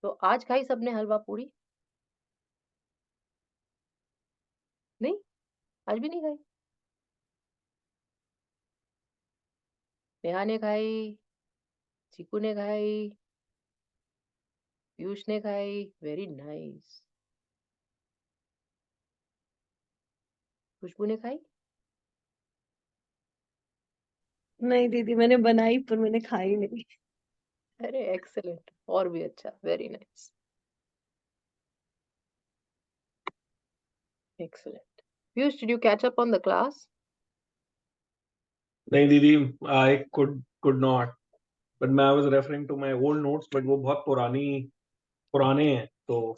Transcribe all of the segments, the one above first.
तो आज खाई सबने हलवा पूड़ी? नहीं? आज भी नहीं खाई? नेहा ने खाई, चीकू ने खाई, पीयूष ने खाई, वेरी नाइस। खुशबू ने खाई? नहीं दीदी, मैंने बनाई पर मैंने खाई नहीं। अरे एक्सीलेंट, और भी अच्छा, very nice, excellent. Piyush, did you catch up on the class? नहीं दीदी, आई कुड नॉट, बट मैं was referring to my old notes, but वो बहुत पुराने हैं, तो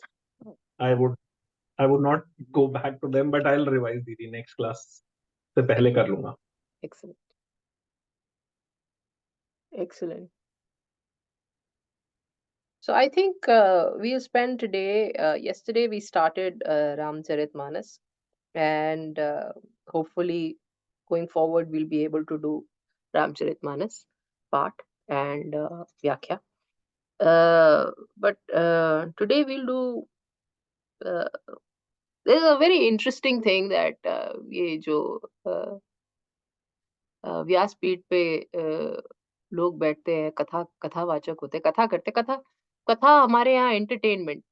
I would I would not go back to them, but I will revise दीदी, next class से पहले कर लूंगा। Excellent, excellent. So I think we'll spend today. Yesterday we started Ramcharitmanas, and hopefully going forward we'll be able to do Ramcharitmanas part and Vyakhya. But today we'll do. Uh, there's a very interesting thing that ये जो uh, व्यासपीठ पे लोग बैठते हैं, कथावाचक होते हैं, कथा करते हैं। कथा कथा हमारे यहाँ एंटरटेनमेंट,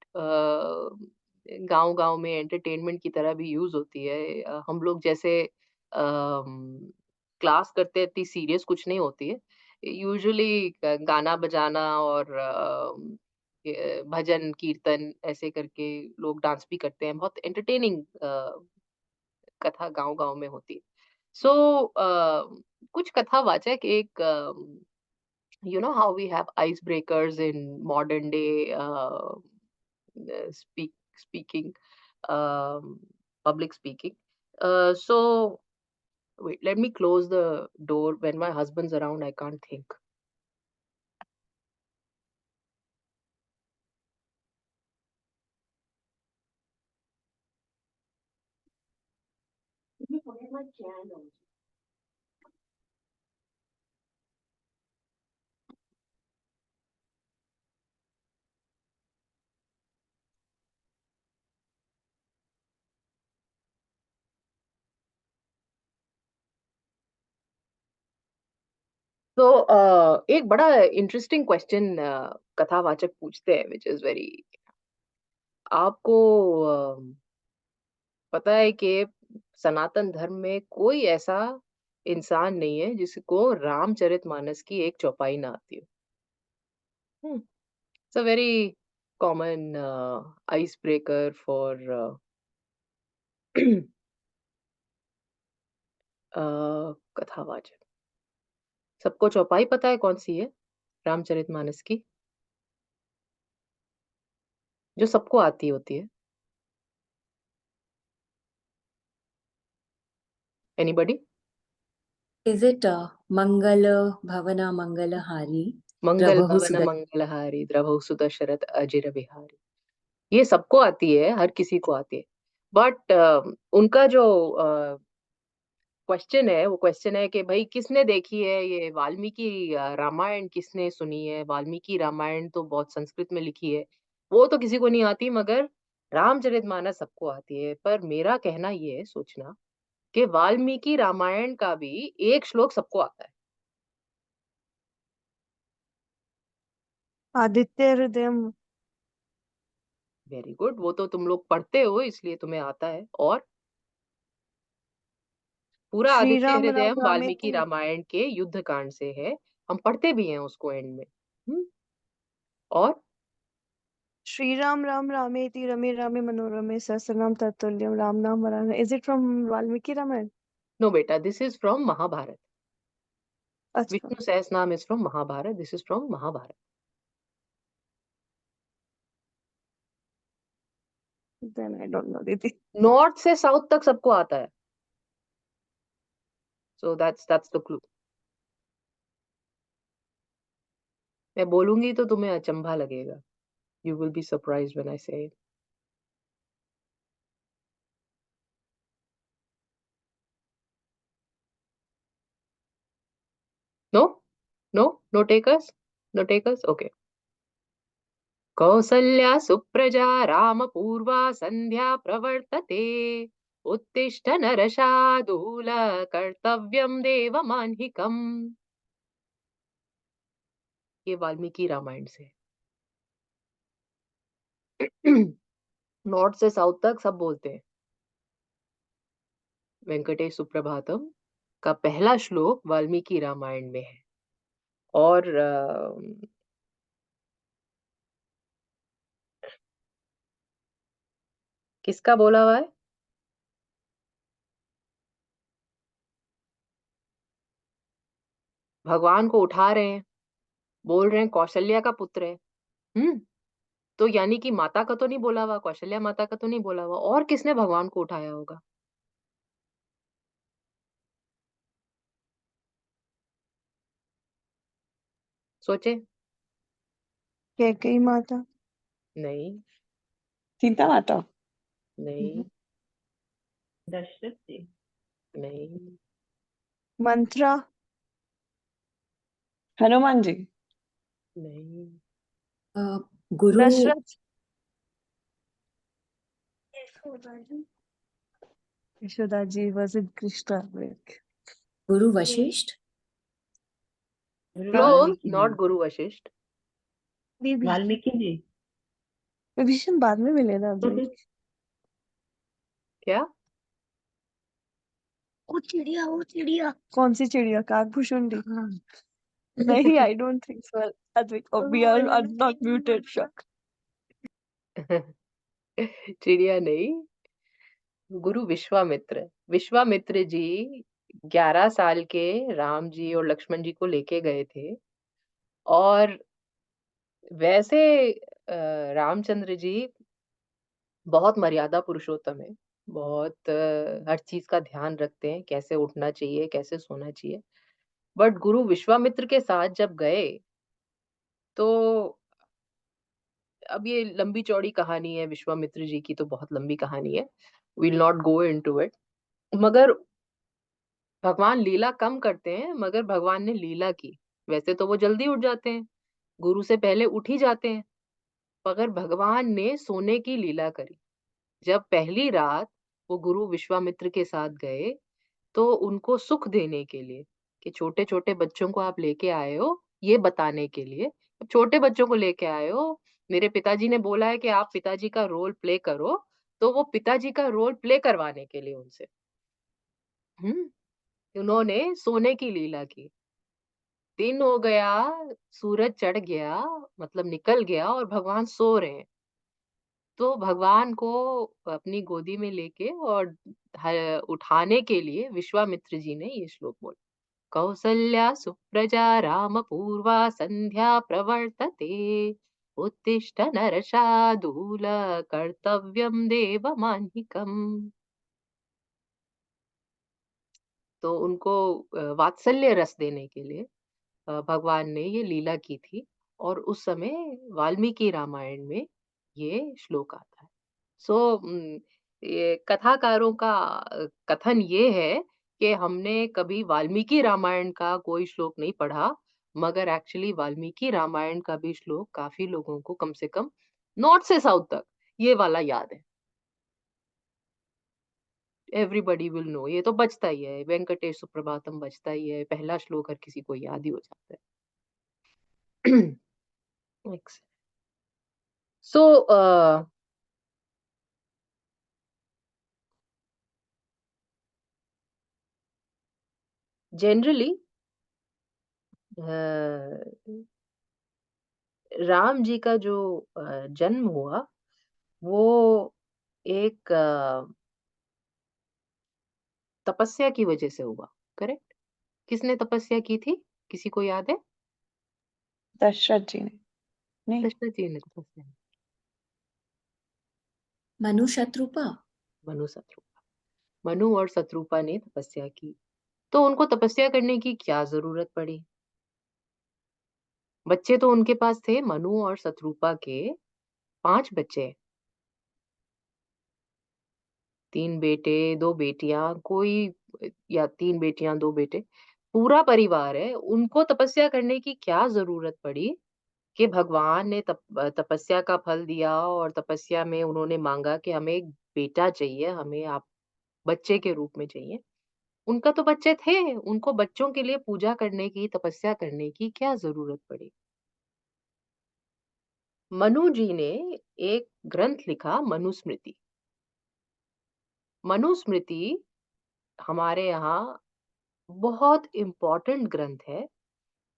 गाँव-गाँव में एंटरटेनमेंट की तरह भी यूज़ होती है। हम लोग जैसे क्लास करते हैं, इतनी सीरियस कुछ नहीं होती है। यूजुअली गाना बजाना और भजन, कीर्तन ऐसे करके लोग डांस भी करते हैं। बहुत एंटरटेनिंग कथा गाँव-गाँव में होती है। So, कुछ कथावाचक एक you know how we have icebreakers in modern day speaking, um, public speaking. So wait, let me close the door. When my husband's around, I can't think. Did you forget my candle? तो एक बड़ा interesting question कथावाचक पूछते हैं, which is very, आपको पता है कि सनातन धर्म में कोई ऐसा इंसान नहीं है जिसको रामचरितमानस की एक चौपाई ना आती हो। It's a very common ice breaker for कथावाचक। सबको चौपाई पता है कौन सी है रामचरितमानस की, जो सबको आती होती है? Anybody? Is it Mangala Bhavana Mangalahari Mangal Prabhu भवन Sudat? मंगलहारी द्रवहु सुदशरथ अजिर बिहारी। ये सबको आती है, हर किसी को आती है। बट उनका जो क्वेश्चन है, वो क्वेश्चन है कि भाई किसने देखी है ये वाल्मीकि रामायण, किसने सुनी है? वाल्मीकि रामायण तो बहुत संस्कृत में लिखी है, वो तो किसी को नहीं आती, मगर रामचरितमानस सबको आती है। पर मेरा कहना ये है, सोचना कि वाल्मीकि रामायण का भी एक श्लोक सबको आता है। आदित्य हृदय। वेरी गुड, वो तो तुम लोग पढ़ते हो इसलिए तुम्हें आता है। और पूरा श्री आदित्य राम राम हृदयम वाल्मीकि रामेति। रामायण के युद्ध कांड से है, हम पढ़ते भी हैं उसको एंड में। और श्री राम राम रामेति रमे रामे मनोरमे सहस्रनाम तत्तुल्यम राम नाम वरानने। Is it from Valmiki Ramayana? No बेटा, दिस इज फ्रॉम महाभारत। अच्छा, Vishnu Sahasranama is from Mahabharata, this is from Mahabharata. Then I don't know दीदी। नॉर्थ से साउथ तक सबको आता है। So that's the clue. मैं बोलूंगी तो तुम्हें अचंभा लगेगा। You will be surprised when I say it. No, no, no takers, no takers, okay. Kausalya सुप्रजा रामपूर्वा संध्या प्रवर्तते। उत्तिष्ठ नरशार्दूल कर्तव्यम देवमान्निकम्। ये वाल्मीकि रामायण से। नॉर्थ से साउथ तक सब बोलते हैं। वेंकटेश सुप्रभातम का पहला श्लोक वाल्मीकि रामायण में है। और किसका बोला हुआ है? भगवान को उठा रहे हैं, बोल रहे हैं कौशल्या का पुत्र है। तो यानी कि माता का तो नहीं बोला हुआ, कौशल्या माता का तो नहीं बोला हुआ, और किसने भगवान को उठाया होगा? सोचे। कैकेयी माता, नहीं, सीता माता, नहीं, दशरथ जी, नहीं, मंत्रा, हनुमान जी, नहीं। गुरु Dasharath, Yashoda ji, was it Krishna? Guru Vashishtha, close, Valmiki not जी, गुरु वशिष्ठ। वाल्मीकि जी। विभीषण बाद में मिले ना अभी। क्या? वो चिड़िया कौन सी चिड़िया? काकभूषुंडी? नहीं, I don't think so. Advik, we are not muted. Shock. चिड़िया नहीं, गुरु विश्वामित्र। विश्वामित्र जी 11 साल के राम जी और लक्ष्मण जी को लेके गए थे। और वैसे रामचंद्र जी बहुत मर्यादा पुरुषोत्तम है। बहुत हर चीज का ध्यान रखते हैं, कैसे उठना चाहिए, कैसे सोना चाहिए। बट गुरु विश्वामित्र के साथ जब गए, तो अब ये लंबी चौड़ी कहानी है, विश्वामित्र जी की तो बहुत लंबी कहानी है। Will not go into it. मगर भगवान लीला कम करते हैं, मगर भगवान ने लीला की। वैसे तो वो जल्दी उठ जाते हैं, गुरु से पहले उठ ही जाते हैं, मगर भगवान ने सोने की लीला करी। जब पहली रात वो गुरु विश्वामित्र के साथ गए, तो उनको सुख देने के लिए कि छोटे छोटे बच्चों को आप लेके आए हो, ये बताने के लिए, छोटे बच्चों को लेके आए हो, मेरे पिताजी ने बोला है कि आप पिताजी का रोल प्ले करो, तो वो पिताजी का रोल प्ले करवाने के लिए उनसे उन्होंने सोने की लीला की। दिन हो गया, सूरज चढ़ गया, मतलब निकल गया, और भगवान सो रहे हैं। तो भगवान को अपनी गोदी में लेके और उठाने के लिए विश्वामित्र जी ने ये श्लोक बोला। कौसल्या सुप्रजा राम पूर्वा संध्या प्रवर्तते। उत्तिष्ठ नरशार्दूल कर्तव्यम देवमान्निकम्। तो उनको वात्सल्य रस देने के लिए भगवान ने ये लीला की थी। और उस समय वाल्मीकि रामायण में ये श्लोक आता है। सो ये कथाकारों का कथन ये है कि हमने कभी वाल्मीकि रामायण का कोई श्लोक नहीं पढ़ा, मगर एक्चुअली वाल्मीकि रामायण का भी श्लोक काफी लोगों को, कम से कम नॉर्थ से साउथ तक, ये वाला याद है। एवरीबडी विल नो, ये तो बचता ही है, वेंकटेश सुप्रभातम बचता ही है, पहला श्लोक हर किसी को याद ही हो जाता है। Next. So, generally, Ram ji का जो जन्म हुआ, वो एक तपस्या की वजह से हुआ। करेक्ट? किसने तपस्या की थी? किसी को याद है? दशरथ जी ने। नहीं, दशरथ जी ने तपस्या। मनु शत्रुपा, मनु शत्रुपा, मनु और शत्रुपा ने तपस्या की। तो उनको तपस्या करने की क्या जरूरत पड़ी? बच्चे तो उनके पास थे, मनु और शत्रुपा के 5 बच्चे, 3 बेटे 2 बेटियां, कोई, या 3 बेटियां 2 बेटे, पूरा परिवार है। उनको तपस्या करने की क्या जरूरत पड़ी कि भगवान ने तपस्या का फल दिया और तपस्या में उन्होंने मांगा कि हमें एक बेटा चाहिए, हमें आप बच्चे के रूप में चाहिए। उनका तो बच्चे थे, उनको बच्चों के लिए पूजा करने की, तपस्या करने की क्या ज़रूरत पड़ी? मनु जी ने एक ग्रंथ लिखा मनुस्मृति। मनुस्मृति हमारे यहाँ बहुत इम्पोर्टेंट ग्रंथ है।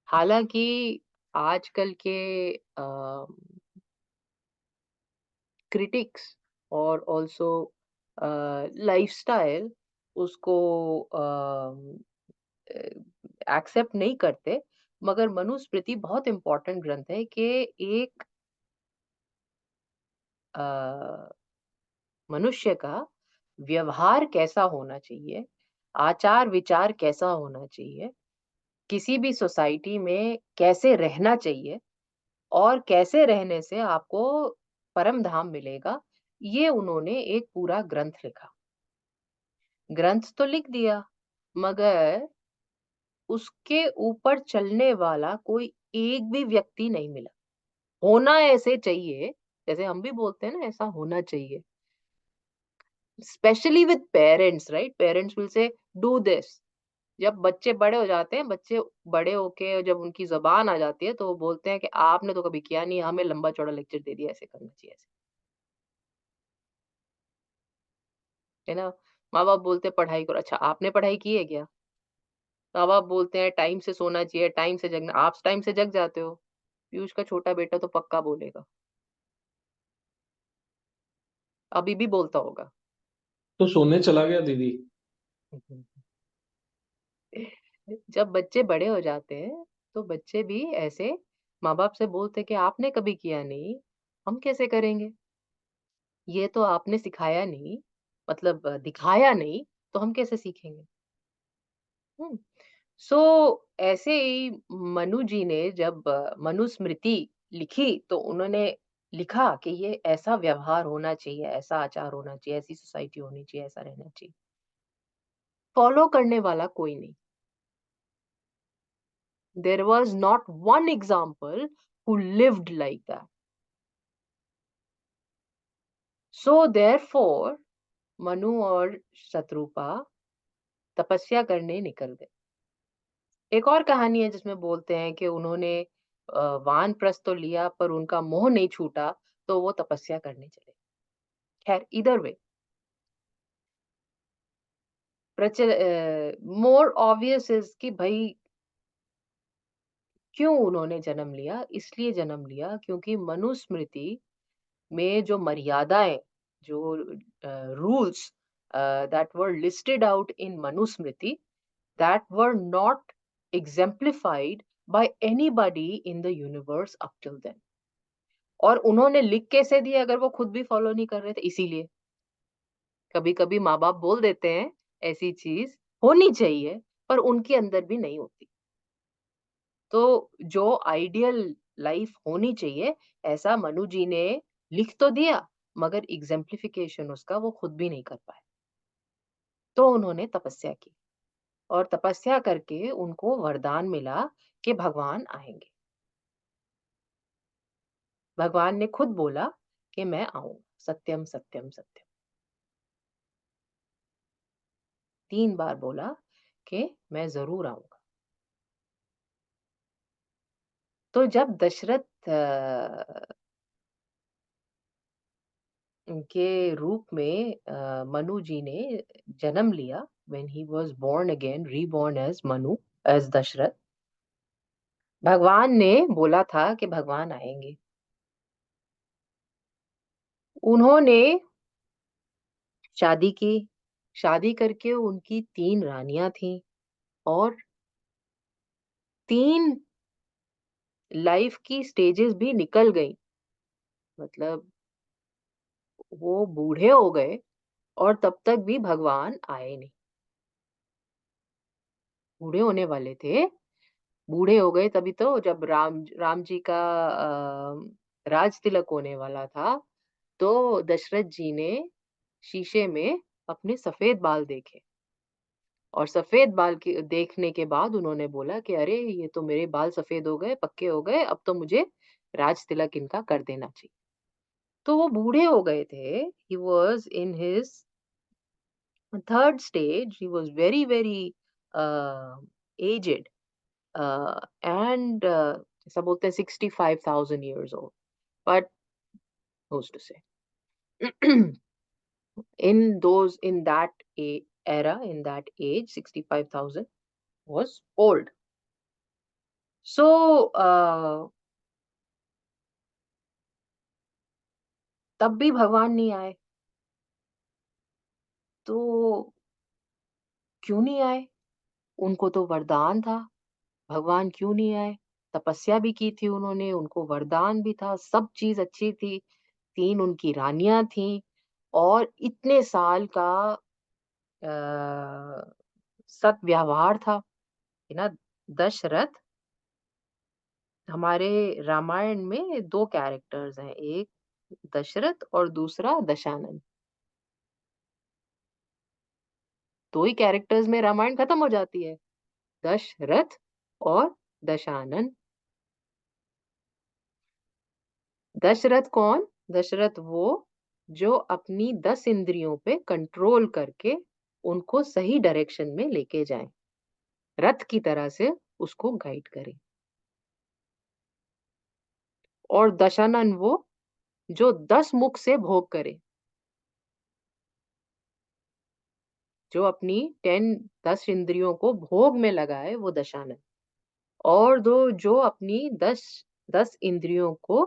हालाँकि आजकल के क्रिटिक्स और आल्सो लाइफ़स्टाइल उसको एक्सेप्ट नहीं करते, मगर मनुस्मृति बहुत इम्पोर्टेंट ग्रंथ है कि एक अ, मनुष्य का व्यवहार कैसा होना चाहिए, आचार-विचार कैसा होना चाहिए, किसी भी सोसाइटी में कैसे रहना चाहिए और कैसे रहने से आपको परम धाम मिलेगा, ये उन्होंने एक पूरा ग्रंथ लिखा। ग्रंथ तो लिख दिया, मगर उसके ऊपर चलने वाला कोई एक भी व्यक्ति नहीं मिला। होना ऐसे चाहिए, जैसे हम भी बोलते हैं ना ऐसा होना चाहिए। Specially with parents right? Parents will say do this. जब बच्चे बड़े हो जाते हैं, बच्चे बड़े होके जब उनकी ज़ुबान आ जाती है तो वो बोलते हैं कि आपने तो कभी किया नहीं, हमें लंबा-चौड़ा लेक्चर दे दिया, ऐसे करना चाहिए ऐसे। है ना? माँ-बाप बोलते हैं पढ़ाई करो, अच्छा आपने पढ़ाई की है क्या? माँ-बाप बोलते हैं टाइम से सोना चाहिए, टाइम से जगना, आप टाइम से जग जाते हो। पीयूष का छोटा बेटा तो पक्का बोलेगा, अभी भी बोलता होगा। तो सोने चला गया दीदी। जब बच्चे बड़े हो जाते हैं, तो बच्चे भी ऐसे माँ-बाप से बोलते हैं कि आपने कभी किया नहीं, हम कैसे करेंगे? ये तो आपने सिखाया नहीं, मतलब दिखाया नहीं, तो हम कैसे सीखेंगे? हुँ। सो ऐसे ही मनु जी ने जब मनुस्मृति लिखी, तो उन्होंने लिखा कि ये ऐसा व्यवहार होना चाहिए, ऐसा आचार होना चाहिए, ऐसी सोसाइटी होनी चाहिए, ऐसा रहना चाहिए। फॉलो करने वाला कोई नहीं। There was not one example who lived like that. So therefore, Manu और शत्रुपा तपस्या करने निकल गए। एक और कहानी है जिसमें बोलते हैं कि उन्होंने वानप्रस्थ तो लिया पर उनका मोह नहीं छूटा, तो वो तपस्या करने चले। खैर इधर वे मोर ऑब्वियस इज कि भाई क्यों उन्होंने जन्म लिया? इसलिए जन्म लिया क्योंकि मनुस्मृति में जो मर्यादाएँ, जो rules that were listed out in Manusmriti that were not exemplified by anybody in the universe up till then. और उन्होंने लिख कैसे दिए अगर वो खुद भी फॉलो नहीं कर रहे थे? इसीलिए। कभी-कभी माँ-बाप बोल देते हैं ऐसी चीज़ होनी चाहिए, पर उनके अंदर भी नहीं होती। तो जो आइडियल लाइफ होनी चाहिए, ऐसा मनु जी ने लिख तो दिया, मगर एग्ज़ेम्प्लिफिकेशन उसका वो खुद भी नहीं कर पाए। तो उन्होंने तपस्या की और तपस्या करके उनको वरदान मिला कि भगवान आएँगे। भगवान ने खुद बोला कि मैं आऊँगा, सत्यम, सत्यम, सत्यम। 3 बार बोला कि मैं ज़रूर आऊँगा। तो जब दशरथ के रूप में मनु जी ने जन्म लिया, when he was born again, reborn as Manu, as Dasharath, भगवान ने बोला था कि भगवान आएँगे। उन्होंने शादी की, शादी करके उनकी 3 रानियाँ थीं और 3 लाइफ़ की स्टेजेस भी निकल गईं। मतलब वो बूढ़े हो गए और तब तक भी भगवान आए नहीं। बूढ़े होने वाले थे, बूढ़े हो गए तभी तो जब राम जी का राज तिलक होने वाला था, तो दशरथ जी ने शीशे में अपने सफ़ेद बाल देखे और सफ़ेद बाल के देखने के बाद उन्होंने बोला कि अरे! ये तो मेरे बाल सफ़ेद हो गए, पक्के हो गए, अब तो मुझे राज तिलक इनका कर देना चाहिए। तो वो बूढ़े हो गए थे, he was in his third stage, he was very very aged, and ऐसा बोलते हैं 65,000 years old, but who's to say? in that era, in that age, 65,000 was old. So तब भी भगवान नहीं आए। तो क्यों नहीं आए? उनको तो वरदान था, भगवान क्यों नहीं आए? तपस्या भी की थी उन्होंने, उनको वरदान भी था, सब चीज अच्छी थी, 3 उनकी रानियां थी, और इतने साल का सत व्यवहार था, है ना। दशरथ, हमारे रामायण में 2 कैरेक्टर्स हैं, एक दशरथ और दूसरा दशानन। 2 ही कैरेक्टर्स में रामायण खत्म हो जाती है, दशरथ और दशानन। दशरथ कौन? दशरथ वो जो अपनी 10 इंद्रियों पे कंट्रोल करके उनको सही डायरेक्शन में लेके जाए, रथ की तरह से उसको गाइड करे। और दशानन वो जो 10 मुख से भोग करे, जो अपनी 10 इंद्रियों को भोग में लगाए, वो दशानन। और जो अपनी 10 इंद्रियों को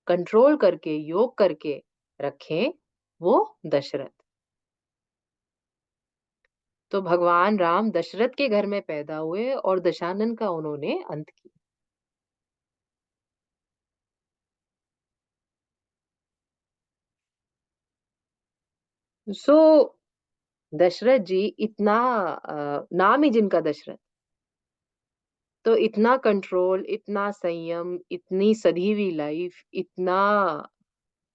कंट्रोल करके, योग करके रखें, वो दशरथ। तो भगवान राम दशरथ के घर में पैदा हुए और दशानन का उन्होंने अंत किया। सो दशरथ जी इतना, नाम ही जिनका दशरथ, तो इतना कंट्रोल, इतना संयम, इतनी सधी हुई लाइफ, इतना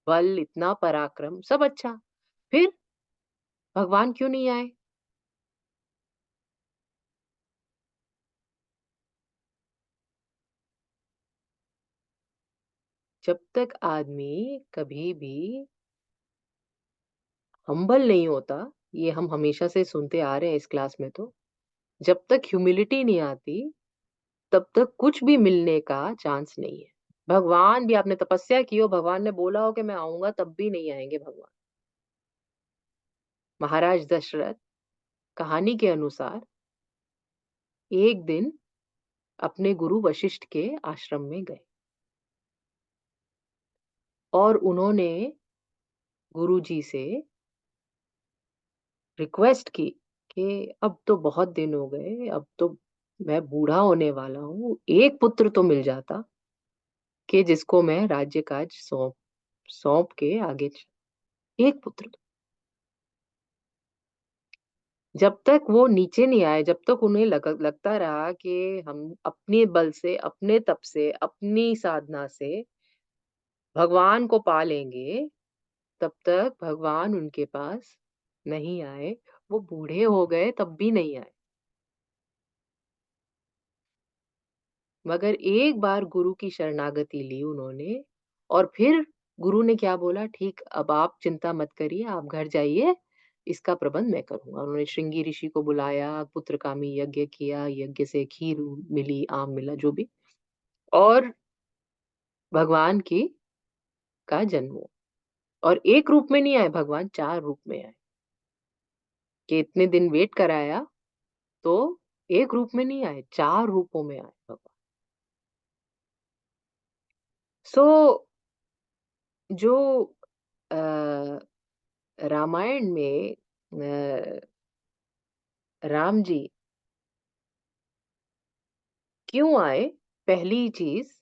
बल, इतना पराक्रम, सब अच्छा, फिर भगवान क्यों नहीं आए? जब तक आदमी कभी भी हम्बल नहीं होता, ये हम हमेशा से सुनते आ रहे हैं इस क्लास में, तो जब तक ह्यूमिलिटी नहीं आती, तब तक कुछ भी मिलने का चांस नहीं है। भगवान भी, आपने तपस्या की हो, भगवान ने बोला हो कि मैं आऊंगा, तब भी नहीं आएंगे भगवान। महाराज दशरथ, कहानी के अनुसार, एक दिन अपने गुरु वशिष्ठ के आश्रम में गए और उन्होंने गुरु जी से रिक्वेस्ट की कि अब तो बहुत दिन हो गए, अब तो मैं बूढ़ा होने वाला हूँ, एक पुत्र तो मिल जाता कि जिसको मैं राज्य काज सौंप सौंप के आगे एक पुत्र। जब तक वो नीचे नहीं आए, जब तक उन्हें लगता रहा कि हम अपने बल से, अपने तप से, अपनी साधना से भगवान को पा लेंगे, तब तक भगवान उनके पास नहीं आए। वो बूढ़े हो गए तब भी नहीं आए। मगर एक बार गुरु की शरणागति ली उन्होंने, और फिर गुरु ने क्या बोला, ठीक, अब आप चिंता मत करिए, आप घर जाइए, इसका प्रबंध मैं करूंगा। उन्होंने श्रृंगी ऋषि को बुलाया, पुत्रकामी यज्ञ किया, यज्ञ से खीर मिली, आम मिला, जो भी, और भगवान की का जन्म हुआ। और एक रूप में नहीं आए भगवान, 4 रूप में आए। कि इतने दिन वेट कराया, तो एक रूप में नहीं आए, 4 रूपों में आए भगवान। सो जो रामायण में राम जी क्यों आए? पहली चीज,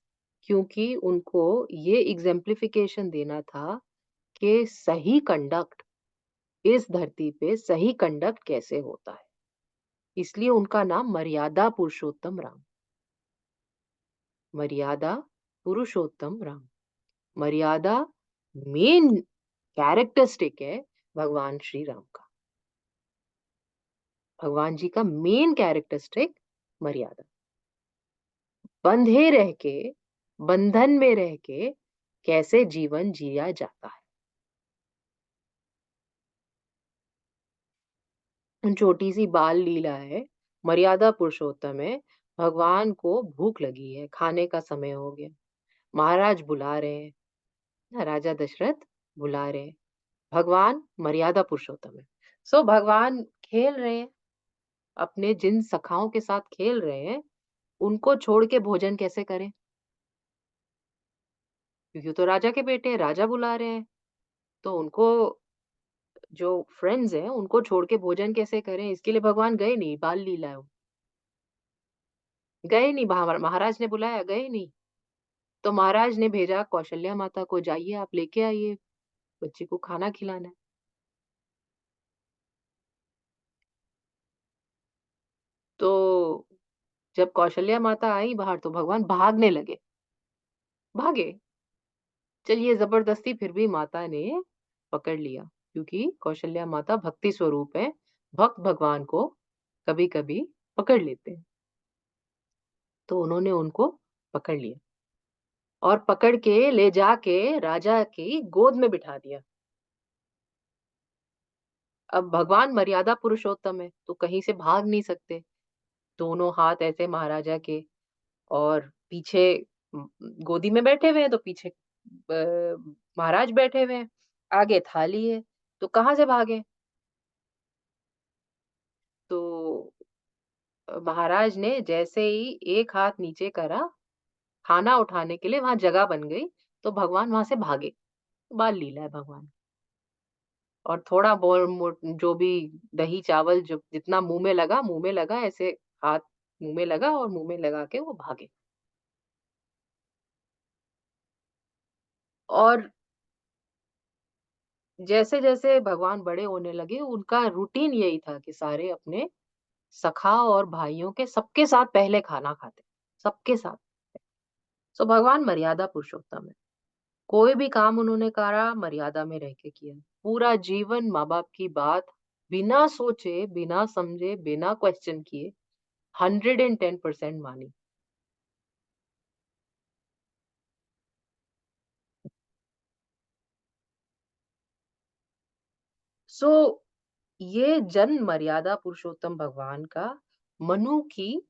क्योंकि उनको ये एग्जेम्प्लिफिकेशन देना था कि सही कंडक्ट इस धरती पे, सही कंडक्ट कैसे होता है। इसलिए उनका नाम मर्यादा पुरुषोत्तम राम, मर्यादा पुरुषोत्तम राम। मर्यादा मेन कैरेक्टरिस्टिक है भगवान श्री राम का। भगवान जी का मेन कैरेक्टरिस्टिक मर्यादा। बंधे रह के बंधन में रह के कैसे जीवन जिया जाता है। छोटी सी बाल लीला है, मर्यादा पुरुषोत्तम है। भगवान को भूख लगी है, खाने का समय हो गया, महाराज बुला रहे हैं ना, राजा दशरथ बुला रहे हैं। भगवान मर्यादा पुरुषोत्तम है। सो भगवान खेल रहे हैं, अपने जिन सखाओं के साथ खेल रहे हैं, उनको छोड़ के भोजन कैसे करें, क्योंकि वो तो राजा के बेटे हैं, राजा बुला रहे हैं। तो उनको, जो फ्रेंड्स हैं, उनको छोड़ के भोजन कैसे करें, इसके लिए भगवान गए नहीं, बाल लीला है वो। गए नहीं, महाराज ने बुलाया, गए नहीं। तो महाराज ने भेजा कौशल्या माता को, जाइए आप लेके आइए, बच्चे को खाना खिलाना है। तो जब कौशल्या माता आई बाहर, तो भगवान भागने लगे, भागे। चलिए जबरदस्ती फिर भी माता ने पकड़ लिया, क्योंकि कौशल्या माता भक्ति स्वरूप है, भक्त भगवान को कभी कभी पकड़ लेते हैं। तो उन्होंने उनको पकड़ लिया और पकड़ के ले जाके राजा की गोद में बिठा दिया। अब भगवान मर्यादा पुरुषोत्तम है, तो कहीं से भाग नहीं सकते। दोनों हाथ ऐसे महाराजा के, और पीछे गोदी में बैठे हुए हैं, तो पीछे महाराज बैठे हुए हैं, आगे थाली है, तो कहाँ से भागे। तो महाराज ने जैसे ही एक हाथ नीचे करा खाना उठाने के लिए, वहां जगह बन गई, तो भगवान वहां से भागे। बाल लीला है भगवान। और थोड़ा जो भी दही चावल जो जितना मुंह में लगा, ऐसे हाथ मुंह में लगा और मुंह में लगा के वो भागे। और जैसे जैसे भगवान बड़े होने लगे, उनका रूटीन यही था कि सारे अपने सखा और भाइयों के सबके साथ पहले खाना खाते, सबके साथ। सो भगवान मर्यादा पुरुषोत्तम है। कोई भी काम उन्होंने करा मर्यादा में रह के किया। पूरा जीवन माँ बाप की बात बिना सोचे, बिना समझे, बिना क्वेश्चन किए 110% मानी। सो ये जन्म मर्यादा पुरुषोत्तम भगवान का मनु की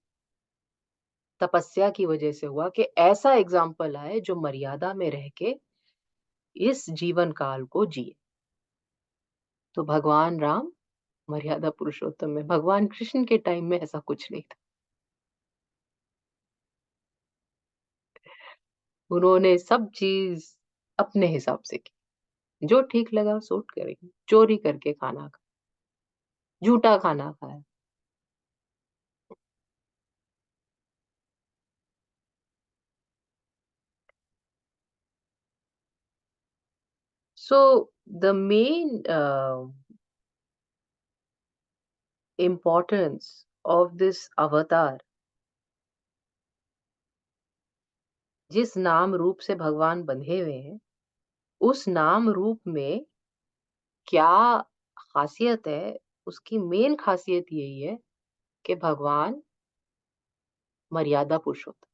तपस्या की वजह से हुआ, कि ऐसा एग्जाम्पल आए जो मर्यादा में रह के इस जीवन काल को जिए। तो भगवान राम मर्यादा पुरुषोत्तम है। भगवान कृष्ण के टाइम में ऐसा कुछ नहीं था। उन्होंने सब चीज अपने हिसाब से की, जो ठीक लगा सो करेंगे। चोरी करके खाना खा, झूठा खाना खाया। So the main importance of this avatar, जिस नाम रूप से भगवान बंधे हुए हैं, उस नाम रूप में क्या खासियत है, उसकी मेन खासियत यही है कि भगवान मर्यादा पुरुषोत्तम।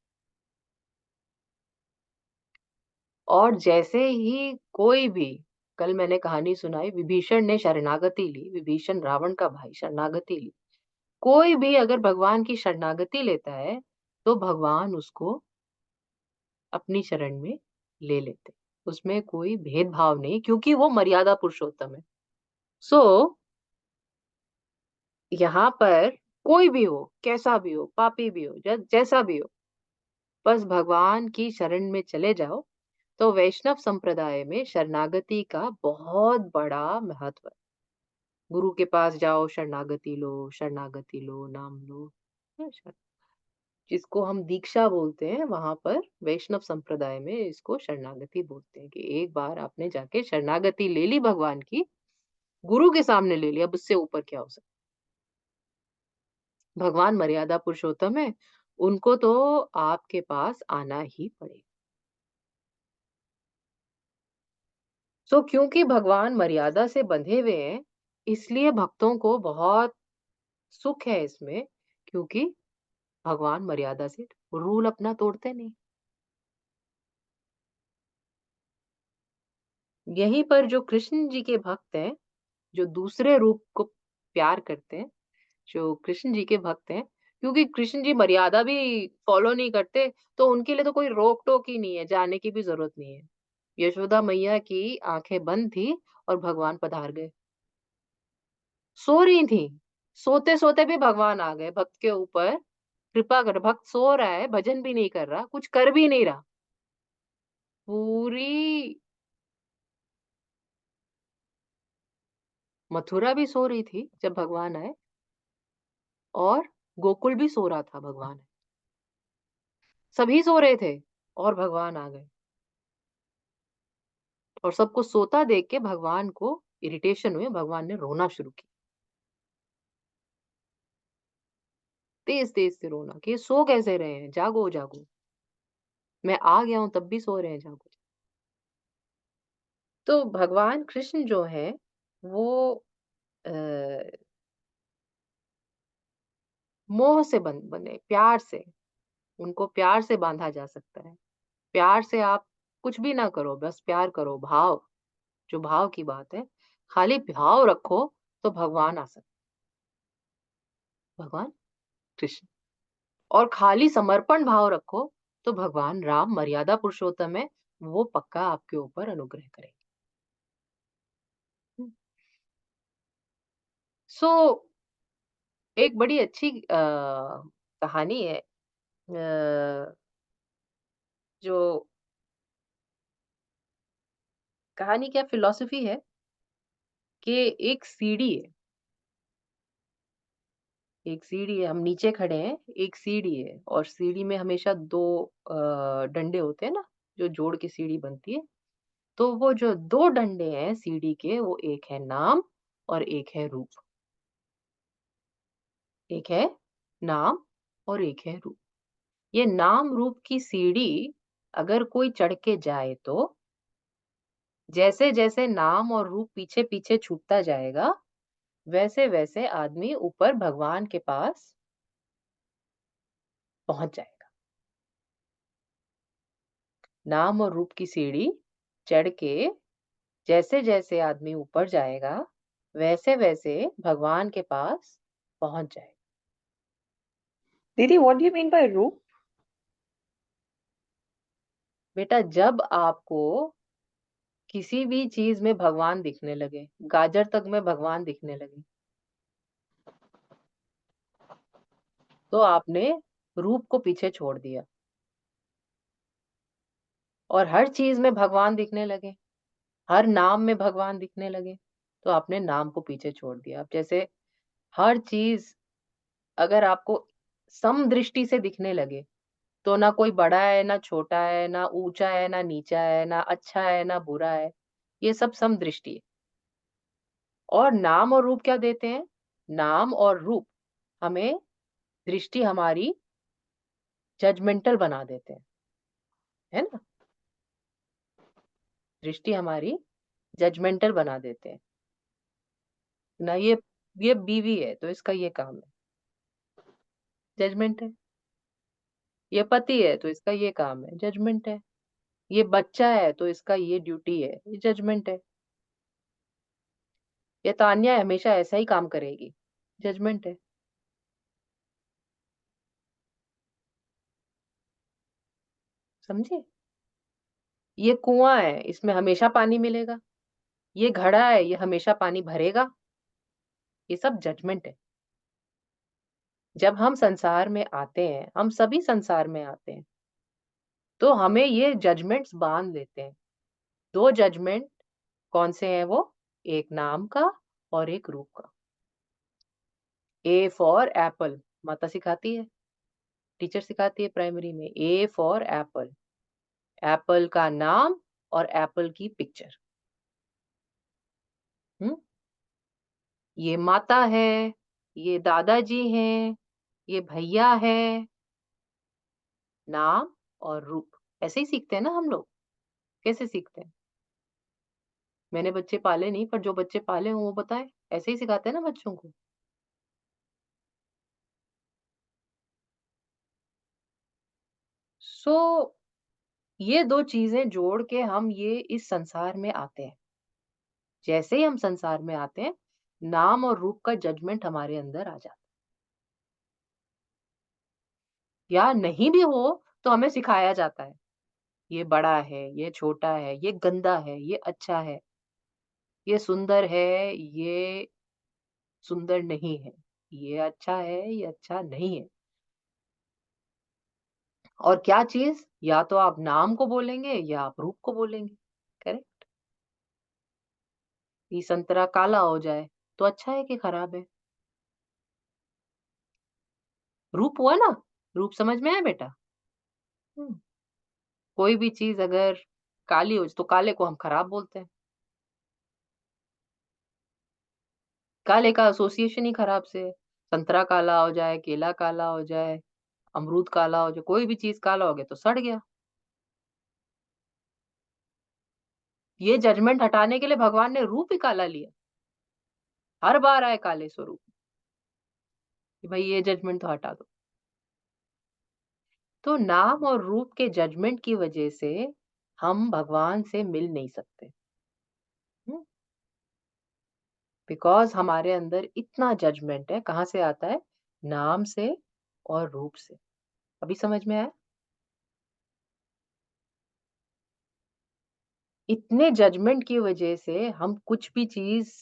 और जैसे ही कोई भी, कल मैंने कहानी सुनाई, विभीषण ने शरणागति ली, विभीषण रावण का भाई शरणागति ली। कोई भी अगर भगवान की शरणागति लेता है, तो भगवान उसको अपनी शरण में ले लेते, उसमें कोई भेदभाव नहीं, क्योंकि वो मर्यादा पुरुषोत्तम है। सो यहाँ पर कोई भी हो, कैसा भी हो, पापी भी हो, जैसा भी हो, बस भगवान की शरण में चले जाओ। तो वैष्णव संप्रदाय में शरणागति का बहुत बड़ा महत्व है। गुरु के पास जाओ, शरणागति लो, नाम लो। जिसको हम दीक्षा बोलते हैं, वहां पर वैष्णव संप्रदाय में इसको शरणागति बोलते हैं, कि एक बार आपने जाके शरणागति ले ली भगवान की, गुरु के सामने ले लिया, अब उससे ऊपर क्या हो सकता। भगवान मर्यादा पुरुषोत्तम है, उनको तो आपके पास आना ही पड़ेगा। सो क्योंकि भगवान मर्यादा से बंधे हुए हैं, इसलिए भक्तों को बहुत सुख है इसमें, क्योंकि भगवान मर्यादा से रूल अपना तोड़ते नहीं। यहीं पर जो कृष्ण जी के भक्त हैं, जो दूसरे रूप को प्यार करते हैं, जो कृष्ण जी के भक्त हैं, क्योंकि कृष्ण जी मर्यादा भी फॉलो नहीं करते, तो उनके लिए तो कोई रोक-टोक ही नहीं है, जाने की भी ज़रूरत नहीं है। यशोदा मैया की आँखें बंद थी और भगवान पधार गए। सो रही थीं, सोते-सोते भी भगवान आ गए भक्त के ऊपर, कृपा कर भक्त सो रहा है, भजन भी नहीं कर रहा, कुछ कर भी नहीं रहा। पूरी मथुरा भी सो रही थी जब भगवान आए और गोकुल भी सो रहा था भगवान आए। सभी सो रहे थे और भगवान आ गए और सबको सोता देख के भगवान को इरिटेशन हुई, भगवान ने रोना शुरू किया। तेज-तेज से रोना कि ये सो कैसे रहे हैं? जागो, जागो। मैं आ गया हूँ तब भी सो रहे हैं, जागो। तो भगवान कृष्ण जो है वो अ, मोह से बने, प्यार से, उनको प्यार से बाँधा जा सकता है। प्यार से आप कुछ भी ना करो, बस प्यार करो, भाव, जो भाव की बात है, खाली भाव रखो तो भगवान आ सकते भगवान कृष्ण। और खाली समर्पण भाव रखो तो भगवान राम मर्यादा पुरुषोत्तम है, वो पक्का आपके ऊपर अनुग्रह करेंगे। सो एक बड़ी अच्छी कहानी है जो कहानी क्या फिलॉसफी है कि एक सीढ़ी है, एक सीढ़ी है, हम नीचे खड़े हैं, एक सीढ़ी है और सीढ़ी में हमेशा 2 डंडे होते हैं ना, जो जोड़ के सीढ़ी बनती है। तो वो जो 2 डंडे हैं सीढ़ी के, वो एक है नाम और एक है रूप। एक है नाम और एक है रूप। ये नाम रूप की सीढ़ी अगर कोई चढ़ के जाए तो जैसे-जैसे नाम और रूप पीछे-पीछे छूटता जाएगा, वैसे-वैसे आदमी ऊपर भगवान के पास पहुँच जाएगा। नाम और रूप की सीढ़ी चढ़ के जैसे-जैसे आदमी ऊपर जाएगा, वैसे-वैसे भगवान के पास पहुँच जाएगा। Didi, what do you mean by roop? बेटा जब आपको किसी भी चीज़ में भगवान दिखने लगे, गाजर तक में भगवान दिखने लगे, तो आपने रूप को पीछे छोड़ दिया और हर चीज़ में भगवान दिखने लगे, हर नाम में भगवान दिखने लगे, तो आपने नाम को पीछे छोड़ दिया। अब जैसे हर चीज़ अगर आपको समदृष्टि से दिखने लगे, तो ना कोई बड़ा है, ना छोटा है, ना ऊँचा है, ना नीचा है, ना अच्छा है, ना बुरा है। ये सब समदृष्टि है। और नाम और रूप क्या देते हैं? नाम और रूप हमें दृष्टि हमारी जजमेंटल बना देते हैं, है ना? दृष्टि हमारी जजमेंटल बना देते हैं। ना ये बीवी है, तो इसका ये काम है, जजमेंट है। ये पति है, तो इसका ये काम है, जजमेंट है। ये बच्चा है, तो इसका ये ड्यूटी है, ये जजमेंट है। ये तान्या हमेशा ऐसा ही काम करेगी, जजमेंट है। समझे? ये कुआँ है, इसमें हमेशा पानी मिलेगा। ये घड़ा है, ये हमेशा पानी भरेगा। ये सब जजमेंट है। जब हम संसार में आते हैं, हम सभी संसार में आते हैं, तो हमें ये जजमेंट्स बाँध देते हैं। 2 जजमेंट कौन से हैं वो? एक नाम का और एक रूप का। ए फॉर एप्पल माता सिखाती है, टीचर सिखाती है प्राइमरी में। ए फॉर एप्पल, एप्पल का नाम और एप्पल की पिक्चर। हुँ? ये माता है, ये दादाजी हैं, ये भैया है, नाम और रूप। ऐसे ही सीखते हैं ना हम लोग। कैसे सीखते हैं? मैंने बच्चे पाले नहीं, पर जो बच्चे पाले हों वो बताएँ। ऐसे ही सिखाते हैं ना बच्चों को। सो ये 2 चीज़ें जोड़ के हम ये इस संसार में आते हैं। जैसे ही हम संसार में आते हैं, नाम और रूप का जजमेंट हमारे अंदर आ जाता है। या नहीं भी हो, तो हमें सिखाया जाता है। ये बड़ा है, ये छोटा है, ये गंदा है, ये अच्छा है, ये सुंदर है, ये सुंदर नहीं है, ये अच्छा है, ये अच्छा नहीं है। और क्या चीज़? या तो आप नाम को बोलेंगे या आप रूप को बोलेंगे। करेक्ट? ये संतरा काला हो जाए, तो अच्छा है कि खराब है? रूप हुआ ना? रूप समझ में आया बेटा? हुँ। कोई भी चीज़ अगर काली हो तो काले को हम खराब बोलते हैं। काले का एसोसिएशन ही खराब से है। संतरा काला हो जाए, केला काला हो जाए, अमरूद काला हो जाए, कोई भी चीज़ काला हो गया तो सड़ गया। ये जजमेंट हटाने के लिए भगवान ने रूप ही काला लिया। हर बार आए काले स्वरूप कि भई ये जजमेंट तो हटा दो। तो नाम और रूप के जजमेंट की वजह से हम भगवान से मिल नहीं सकते। हुँ? बिकॉज़ हमारे अंदर इतना जजमेंट है, कहाँ से आता है? नाम से और रूप से। अभी समझ में आया? इतने जजमेंट की वजह से हम कुछ भी चीज़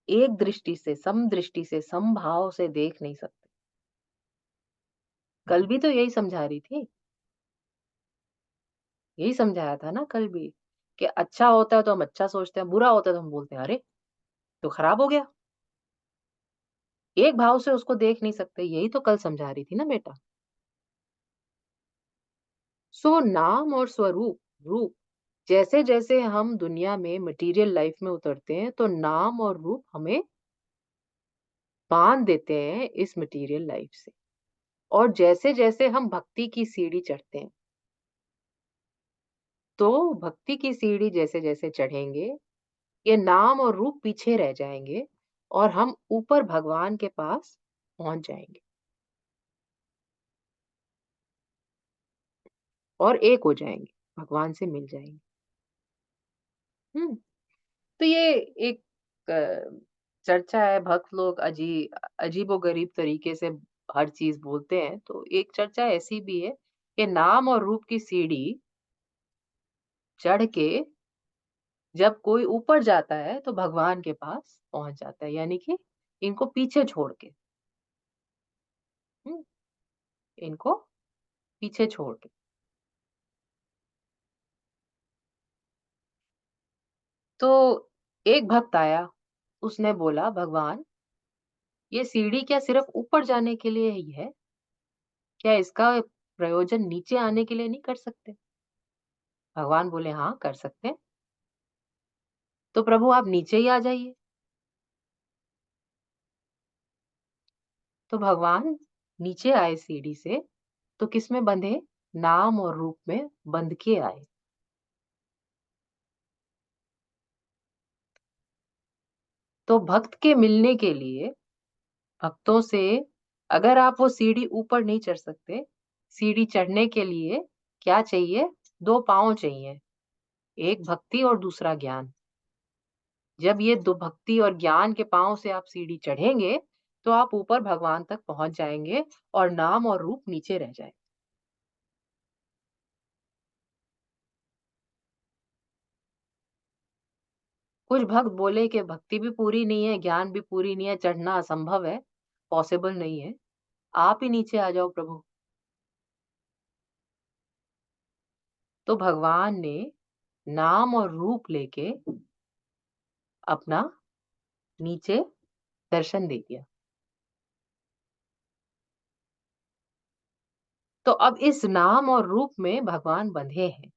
एक दृष्टि से, समदृष्टि से, समभाव से देख नहीं सकते। कल भी तो यही समझा रही थी। यही समझाया था ना कल भी, कि अच्छा होता है तो हम अच्छा सोचते हैं, बुरा होता है तो हम बोलते हैं, "अरे! तो खराब हो गया।" एक भाव से उसको देख नहीं सकते, यही तो कल समझा रही थी ना बेटा। सो नाम और स्वरूप, रूप, जैसे-जैसे हम दुनिया में मटेरियल लाइफ में उतरते हैं, तो नाम और रूप हमें बाँध देते हैं इस मटेरियल लाइफ से। और जैसे-जैसे हम भक्ति की सीढ़ी चढ़ते हैं, तो भक्ति की सीढ़ी जैसे-जैसे चढ़ेंगे, ये नाम और रूप पीछे रह जाएँगे और हम ऊपर भगवान के पास पहुँच जाएँगे और एक हो जाएँगे, भगवान से मिल जाएँगे। हुँ? तो ये एक चर्चा है, भक्त लोग अजीबो-गरीब तरीके से हर चीज़ बोलते हैं, तो एक चर्चा ऐसी भी है कि नाम और रूप की सीढ़ी चढ़ के जब कोई ऊपर जाता है, तो भगवान के पास पहुँच जाता है, यानी कि इनको पीछे छोड़ के। हुँ? इनको पीछे छोड़ के। तो एक भक्त आया, उसने बोला, "भगवान, ये सीढ़ी क्या सिर्फ़ ऊपर जाने के लिए ही है? क्या इसका प्रयोजन नीचे आने के लिए नहीं कर सकते?" भगवान बोले, "हाँ, कर सकते हैं। तो प्रभु आप नीचे ही आ जाइए।" तो भगवान नीचे आए सीढ़ी से, तो किसमें बंधे? नाम और रूप में बंध के आए। तो भक्त के मिलने के लिए, भक्तों से अगर आप वो सीढ़ी ऊपर नहीं चढ़ सकते, सीढ़ी चढ़ने के लिए क्या चाहिए? 2 पाँव चाहिए, एक भक्ति और दूसरा ज्ञान। जब ये 2 भक्ति और ज्ञान के पाँव से आप सीढ़ी चढ़ेंगे, तो आप ऊपर भगवान तक पहुँच जाएँगे और नाम और रूप नीचे रह जाए। कुछ भक्त बोले कि भक्ति भी पूरी नहीं है, ज्ञान भी पूरी नहीं है, चढ़ना असंभव है, पॉसिबल नहीं है। आप ही नीचे आ जाओ प्रभु। तो भगवान ने नाम और रूप लेके अपना नीचे दर्शन दे दिया। तो अब इस नाम और रूप में भगवान बंधे हैं।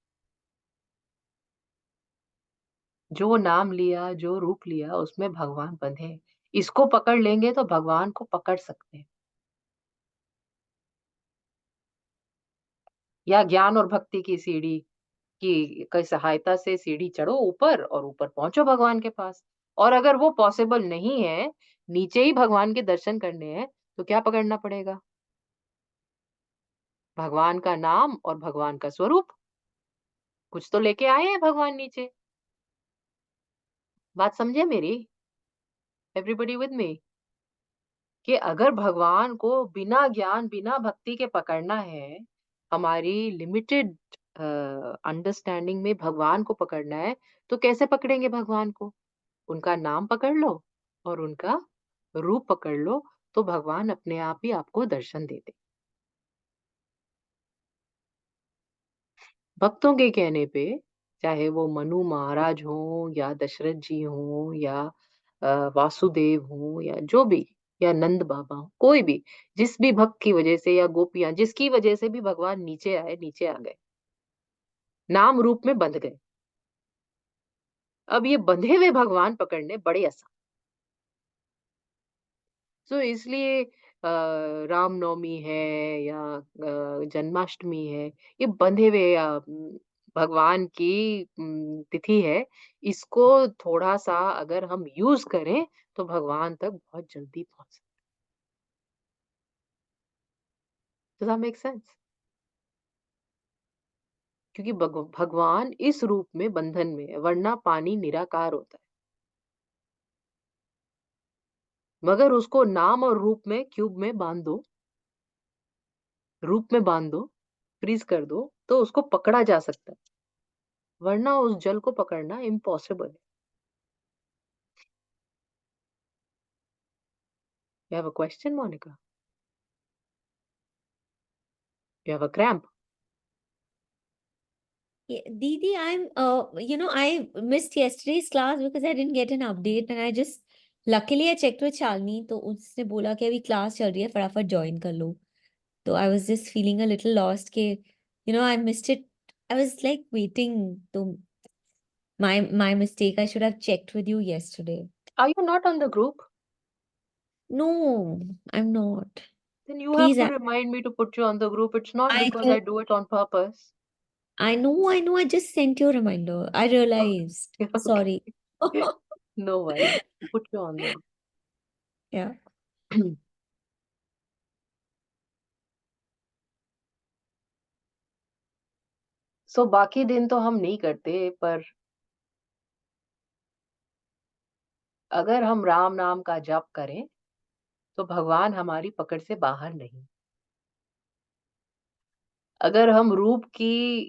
जो नाम लिया, जो रूप लिया, उसमें भगवान बंधे हैं। इसको पकड़ लेंगे तो भगवान को पकड़ सकते हैं। या ज्ञान और भक्ति की सीढ़ी की सहायता से सीढ़ी चढ़ो ऊपर और ऊपर पहुँचो भगवान के पास। और अगर वो पॉसिबल नहीं है, नीचे ही भगवान के दर्शन करने हैं, तो क्या पकड़ना पड़ेगा? भगवान का नाम और भगवान का स्वरूप। कुछ तो लेके आए हैं भगवान नीचे। बात समझे मेरी? Everybody with me? कि अगर भगवान को बिना ज्ञान बिना भक्ति के पकड़ना है, हमारी लिमिटेड अंडरस्टैंडिंग में भगवान को पकड़ना है, तो कैसे पकड़ेंगे भगवान को? उनका नाम पकड़ लो और उनका रूप पकड़ लो, तो भगवान अपने आप ही आपको दर्शन देते। भक्तों के कहने पे, चाहे वो मनु महाराज हो या दशरथ जी हो या वासुदेव हो या जो भी, या नंद बाबा हो, कोई भी, जिस भी भक्त की वजह से या गोपियां जिसकी वजह से भी भगवान नीचे आए, नीचे आ गए, नाम रूप में बंध गए। अब ये बंधे हुए भगवान पकड़ने बड़े आसान। तो इसलिए रामनवमी है या जन्माष्टमी है, ये बंधे हुए भगवान की तिथि है। इसको थोड़ा सा अगर हम यूज करें तो भगवान तक बहुत जल्दी पहुंच सकते। Does that make sense? क्योंकि भगवान इस रूप में बंधन में है, वरना पानी निराकार होता है। मगर उसको नाम और रूप में, क्यूब में बांध दो, रूप में बांध दो, फ्रीज कर दो, तो उसको पकड़ा जा सकता है, वरना उस जल को पकड़ना इम्पॉसिबल है। You have a question, Monica? You have a cramp? Yeah, Didi, I missed yesterday's class because I didn't get an update, and I just luckily I checked with Shalini, तो उसने बोला कि अभी क्लास चल रही है, फटाफट ज्वाइन कर लो। तो I was just feeling a little lost कि I missed it. I was like waiting. तो my mistake. I should have checked with you yesterday. Are you not on the group? No, I'm not. Then you Please, have to remind me to put you on the group. It's not I because will. I do it on purpose. I know. I just sent you a reminder. I realized. Okay. Sorry. No worries. Put you on the Yeah. group. So बाकी दिन तो हम नहीं करते, पर अगर हम राम नाम का जप करें तो भगवान हमारी पकड़ से बाहर नहीं। अगर हम रूप की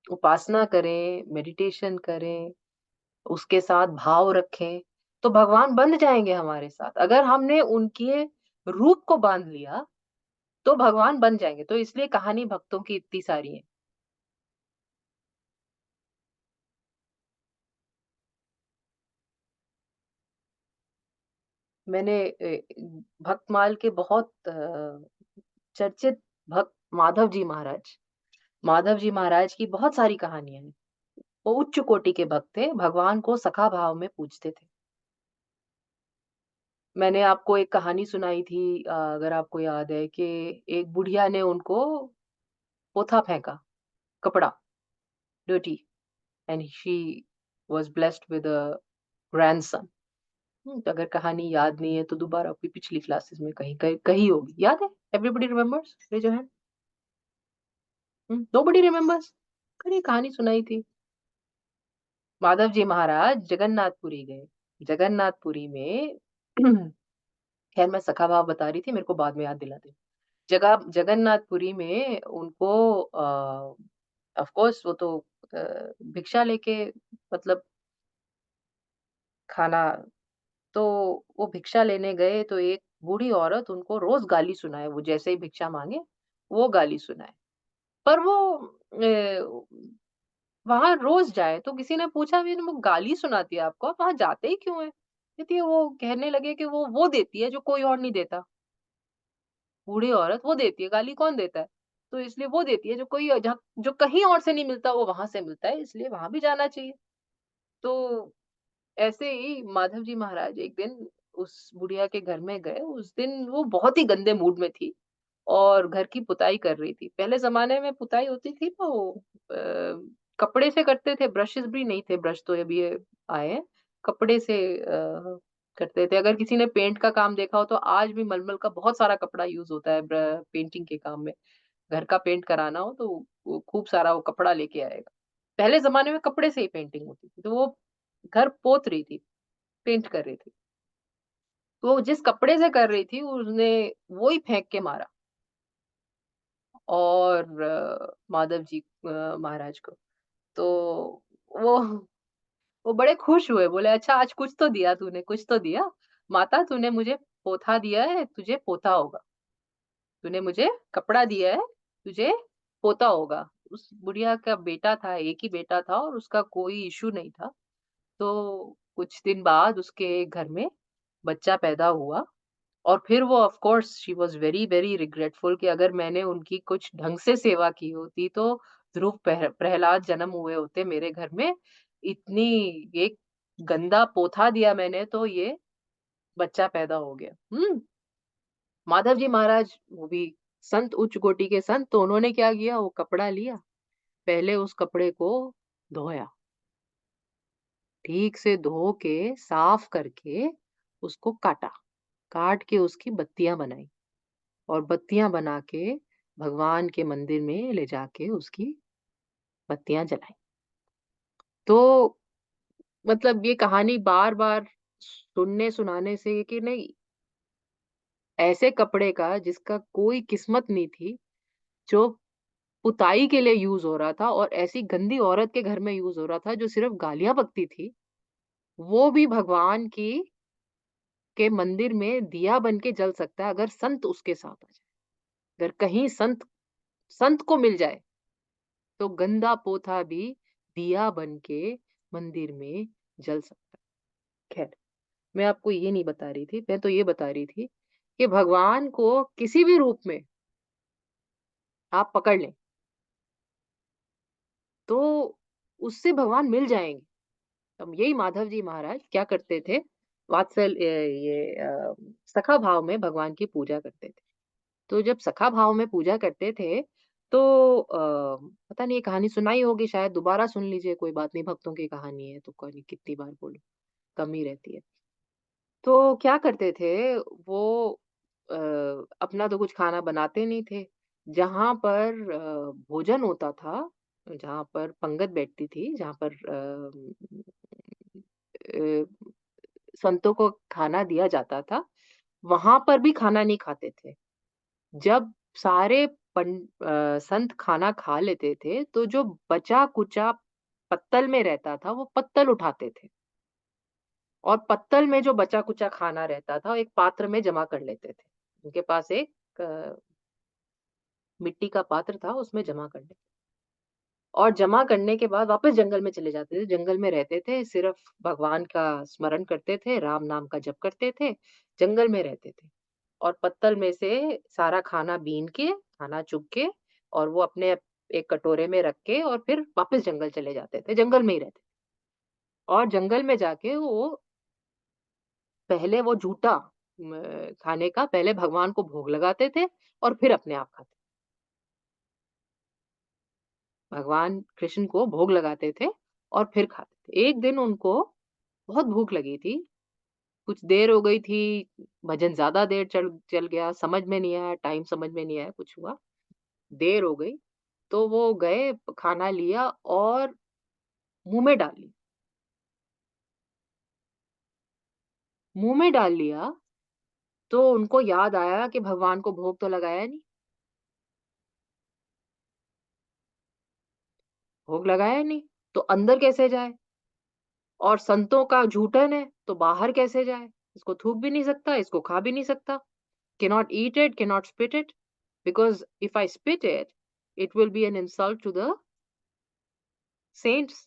उपासना करें, मेडिटेशन करें, उसके साथ भाव रखें, तो भगवान बंध जाएंगे हमारे साथ। अगर हमने उनके रूप को बांध लिया तो भगवान बन जाएंगे। तो इसलिए कहानी भक्तों की इतनी सारी है। मैंने भक्तमाल के बहुत चर्चित भक्त माधव जी महाराज की बहुत सारी कहानियां हैं। वो उच्च कोटि के भक्त थे, भगवान को सखा भाव में पूजते थे। मैंने आपको एक कहानी सुनाई थी, अगर आपको याद है, कि एक बुढ़िया ने उनको पोथा फेंका, कपड़ा, dirty, and she was blessed with a grandson. अगर कहानी याद नहीं है तो दोबारा अपनी पिछली क्लासेस में कहीं कहीं कहीं होगी। याद है? Everybody remembers? Raise your hand. Nobody remembers? कहीं कहानी सुनाई थी। माधव जी महाराज जगन्नाथपुरी गए। जगन्नाथपुरी में खैर मैं सखा भाव बता रही थी, मेरे को बाद में याद दिला दे। जगन्नाथपुरी में उनको ऑफ कोर्स वो तो भिक्षा लेके, मतलब खाना, तो वो भिक्षा लेने गए तो एक बूढ़ी औरत उनको रोज गाली सुनाए। वो जैसे ही भिक्षा मांगे वो गाली सुनाए। पर वो वहां रोज जाए। तो किसी ने पूछा भी, वो गाली सुनाती है आपको, आप वहां जाते ही क्यों है? कहती है, वो कहने लगे कि वो देती है जो कोई और नहीं देता। बूढ़ी औरत वो देती है, गाली कौन देता है? तो इसलिए वो देती है जो कोई, जहाँ जो कहीं और से नहीं मिलता वो वहां से मिलता है, इसलिए वहां भी जाना चाहिए। तो ऐसे ही माधव जी महाराज एक दिन उस बुढ़िया के घर में गए। उस दिन वो बहुत ही गंदे मूड में थी और घर की पुताई कर रही थी। पहले जमाने में पुताई होती थी तो कपड़े से करते थे, ब्रशेस भी नहीं थे, ब्रश तो अभी ये आए हैं। कपड़े से करते थे। अगर किसी ने पेंट का काम देखा हो तो आज भी मलमल का बहुत सारा कपड़ा यूज होता है पेंटिंग के काम में। घर का पेंट कराना हो तो वो खूब सारा वो कपड़ा लेके आएगा। पहले ज़माने में कपड़े से ही पेंटिंग होती थी, तो वो घर पोत रही थी, पेंट कर रही थी। तो जिस कपड़े से कर रही थी उसने वो ही फेंक के मारा और माधव जी महाराज को। तो वो वो बड़े खुश हुए, बोले अच्छा आज कुछ तो दिया तूने, कुछ तो दिया। माता तूने मुझे पोथा दिया है, तुझे पोता होगा। तूने मुझे कपड़ा दिया है, तुझे पोता होगा। उस बुढ़िया का बेटा था, एक ही बेटा था और उसका कोई इश्यू नहीं था। तो कुछ दिन बाद उसके घर में बच्चा पैदा हुआ और फिर वो of course she was very, very regretful कि अगर मैंने उनकी कुछ ढंग से सेवा की होती तो ध्रुव प्रहलाद जन्म हुए होते मेरे घर में। इतनी एक गंदा पोथा दिया मैंने तो ये बच्चा पैदा हो गया। माधव जी महाराज वो भी संत, उच्च कोटि के संत, तो उन्होंने क्या किया वो कपड़ा लिया, पहले उस कपड़े को धोया, ठीक से धो के साफ करके उसको काटा, काट के उसकी बत्तियां बनाई और बत्तियां बना के भगवान के मंदिर में ले जाके उसकी बत्तियां जलाई। तो मतलब ये कहानी बार-बार सुनने सुनाने से कि नहीं, ऐसे कपड़े का जिसका कोई किस्मत नहीं थी, जो पुताई के लिए यूज़ हो रहा था और ऐसी गंदी औरत के घर में यूज़ हो रहा था जो सिर्फ़ गालियाँ बकती थी, वो भी भगवान की के मंदिर में दिया बन के जल सकता है अगर संत उसके साथ आ जाए। अगर कहीं संत संत को मिल जाए, तो गंदा पोथा भी दिया बन के मंदिर में जल सकता है। खैर, मैं आपको ये नहीं बता रही थी, मैं तो ये बता रही थी कि भगवान को किसी भी रूप में आप पकड़ लें, तो उससे भगवान मिल जाएँगे। अब यही माधव जी महाराज क्या करते थे, सखा भाव में भगवान की पूजा करते थे। तो जब सखा भाव में पूजा करते थे, तो पता नहीं ये कहानी सुनाई होगी शायद, दोबारा सुन लीजिए, कोई बात नहीं, भक्तों की कहानी है तो कोई कितनी बार बोलूँ, कम ही रहती है। तो क्या करते थे वो अ, अपना तो कुछ खाना बनाते नहीं थे। जहाँ पर भोजन होता था, जहाँ पर पंगत बैठती थी, जहाँ पर अ, संतों को खाना दिया जाता था, वहाँ पर भी खाना नहीं खाते थे। जब सारे संत खाना खा लेते थे, तो जो बचा-कुचा पत्तल में रहता था, वो पत्तल उठाते थे और पत्तल में जो बचा-कुचा खाना रहता था, एक पात्र में जमा कर लेते थे। उनके पास एक मिट्टी का पात्र था, उसमें जमा कर लेते और जमा करने के बाद वापस जंगल में चले जाते थे। जंगल में रहते थे, सिर्फ़ भगवान का स्मरण करते थे, राम नाम का जप करते थे, जंगल में रहते थे। और पत्तल में से सारा खाना बीन के, खाना चुग के और वो अपने एक कटोरे में रख के और फिर वापस जंगल चले जाते थे, जंगल में ही रहते। और जंगल में जाके वो पहले वो झूठा खाने का पहले भगवान को भोग लगाते थे और फिर अपने आप खाते। भगवान कृष्ण को भोग लगाते थे और फिर खाते थे। एक दिन उनको बहुत भूख लगी थी, कुछ देर हो गई थी, भजन ज़्यादा देर चल चल गया, समझ में नहीं आया, टाइम समझ में नहीं आया, कुछ हुआ, देर हो गई, तो वो गए, खाना लिया और मुँह में डाल लिया। मुँह में डाल लिया, तो उनको याद आया कि भगवान को भोग तो लगाया नहीं, भोग लगाया नहीं, तो अंदर कैसे जाए? और संतों का जूठन है, तो बाहर कैसे जाए? इसको थूक भी नहीं सकता, इसको खा भी नहीं सकता। Cannot eat it, cannot spit it, because if I spit it, it will be an insult to the saints.